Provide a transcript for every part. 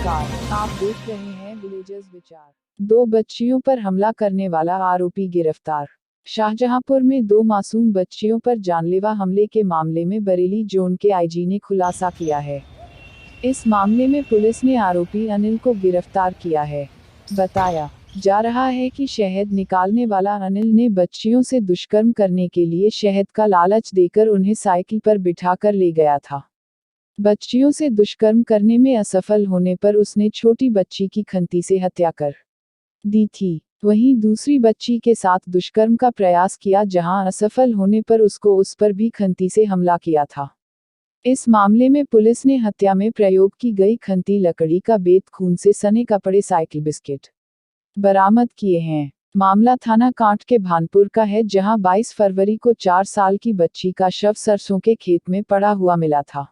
नमस्कार, आप देख रहे हैं विलेजर्स विचार। 2 बच्चियों पर हमला करने वाला आरोपी गिरफ्तार। शाहजहांपुर में 2 मासूम बच्चियों पर जानलेवा हमले के मामले में बरेली जोन के आईजी ने खुलासा किया है। इस मामले में पुलिस ने आरोपी अनिल को गिरफ्तार किया है। बताया जा रहा है कि शहद निकालने वाला अनिल ने बच्चियों से दुष्कर्म करने के लिए शहद का लालच देकर उन्हें साइकिल पर बिठाकर ले गया था। बच्चियों से दुष्कर्म करने में असफल होने पर उसने छोटी बच्ची की खंती से हत्या कर दी थी। वहीं दूसरी बच्ची के साथ दुष्कर्म का प्रयास किया, जहां असफल होने पर उसको उस पर भी खंती से हमला किया था। इस मामले में पुलिस ने हत्या में प्रयोग की गई खंती लकड़ी का बेत, खून से सने कपड़े, साइकिल, बिस्किट बरामद किए हैं। मामला थाना कांट के भानपुर का है, जहां 22 फरवरी को 4 साल की बच्ची का शव सरसों के खेत में पड़ा हुआ मिला था।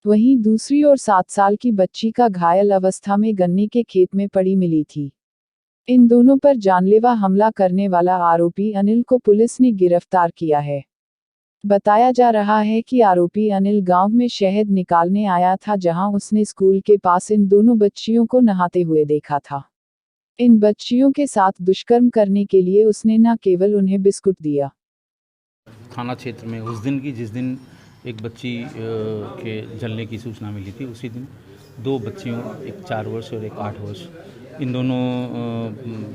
वहीं दूसरी ओर 7 साल की बच्ची का घायल अवस्था में गन्ने के खेत में पड़ी मिली थी। इन दोनों पर जानलेवा हमला करने वाला आरोपी अनिल को पुलिस ने गिरफ्तार किया है। बताया जा रहा है कि आरोपी अनिल गांव में शहद निकालने आया था, जहां उसने स्कूल के पास इन दोनों बच्चियों को नहाते हुए देखा था। इन बच्चियों के साथ दुष्कर्म करने के लिए उसने न केवल उन्हें बिस्कुट दिया। थाना क्षेत्र में उस दिन की, जिस दिन एक बच्ची के जलने की सूचना मिली थी, उसी दिन 2 बच्चियों, एक 4 वर्ष और एक 8 वर्ष, इन दोनों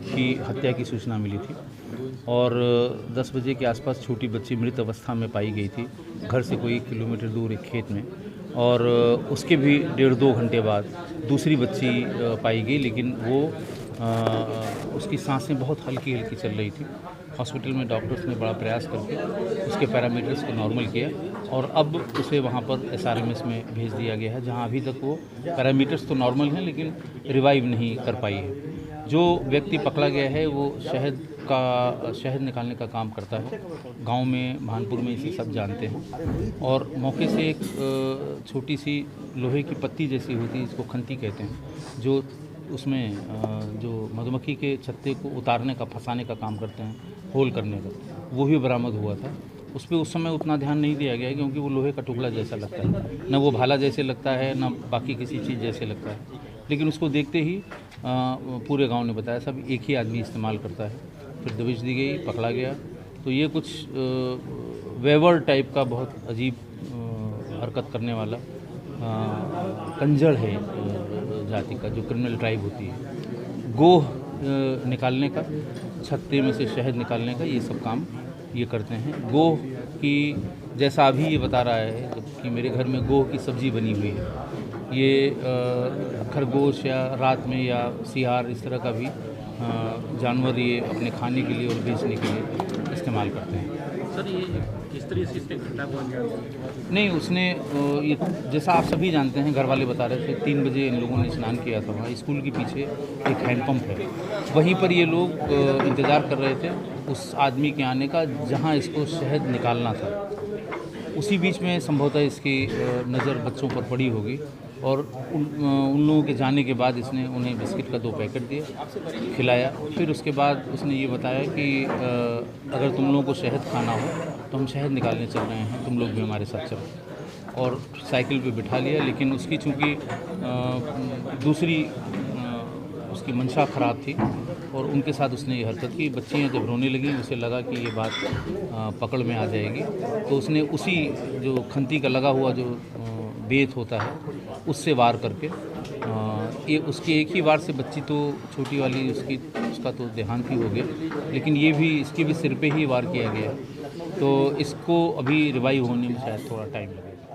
की हत्या की सूचना मिली थी। और 10 बजे के आसपास छोटी बच्ची मृत अवस्था में पाई गई थी, घर से कोई 1 किलोमीटर दूर एक खेत में। और उसके भी 1.5-2 घंटे बाद दूसरी बच्ची पाई गई, लेकिन वो उसकी सांसें बहुत हल्की हल्की चल रही थी। हॉस्पिटल में डॉक्टर्स ने बड़ा प्रयास करके उसके पैरामीटर्स को नॉर्मल किया और अब उसे वहाँ पर SRMS में भेज दिया गया है, जहाँ अभी तक वो पैरामीटर्स तो नॉर्मल हैं लेकिन रिवाइव नहीं कर पाई है। जो व्यक्ति पकड़ा गया है वो शहद निकालने का काम करता है। गांव में, भानपुर में इसे सब जानते हैं। और मौके से एक छोटी सी लोहे की पत्ती जैसी होती है, इसको खंती कहते हैं, जो उसमें जो मधुमक्खी के छत्ते को उतारने का, फंसाने का काम करते हैं, होल करने का, वो भी बरामद हुआ था। उस पर उस समय उतना ध्यान नहीं दिया गया क्योंकि वो लोहे का टुकड़ा जैसा लगता है, न वो भाला जैसे लगता है, न बाकी किसी चीज़ जैसे लगता है। लेकिन उसको देखते ही पूरे गांव ने बताया सब एक ही आदमी इस्तेमाल करता है। फिर दबिश दी गई, पकड़ा गया। तो ये कुछ वेवर टाइप का बहुत अजीब हरकत करने वाला कंजड़ है जाति का, जो क्रिमिनल ट्राइब होती है। गोह निकालने का, छत्ते में से शहद निकालने का, ये सब काम ये करते हैं। गोह की, जैसा अभी ये बता रहा है कि मेरे घर में गोह की सब्ज़ी बनी हुई है, ये खरगोश या रात में या सियार, इस तरह का भी जानवर ये अपने खाने के लिए और बेचने के लिए इस्तेमाल करते हैं। सर, ये किस तरह से इसने घटना को अंजाम नहीं, उसने ये, जैसा आप सभी जानते हैं, घर वाले बता रहे थे, 3 बजे इन लोगों ने स्नान किया था। वहाँ स्कूल के पीछे एक हैंडपम्प है, वहीं पर ये लोग इंतज़ार कर रहे थे उस आदमी के आने का जहाँ इसको शहद निकालना था। उसी बीच में संभवतः इसकी नज़र बच्चों पर पड़ी होगी और उन लोगों के जाने के बाद इसने उन्हें बिस्किट का 2 पैकेट दिए, खिलाया। फिर उसके बाद उसने ये बताया कि अगर तुम लोगों को शहद खाना हो तो हम शहद निकालने चल रहे हैं, तुम लोग भी हमारे साथ चलो। और साइकिल पे बिठा लिया, लेकिन उसकी चूँकि दूसरी उसकी मंशा ख़राब थी और उनके साथ उसने ये हरकत की। बच्चियाँ जब रोने लगी, उसे लगा कि ये बात पकड़ में आ जाएगी, तो उसने उसी जो खंती का लगा हुआ जो बेत होता है उससे वार करके, ये उसके एक ही वार से बच्ची तो छोटी वाली उसका तो देहांत ही हो गया, लेकिन ये भी, इसके भी सिर पे ही वार किया गया। तो इसको अभी रिवाइव होने में शायद थोड़ा टाइम लगेगा।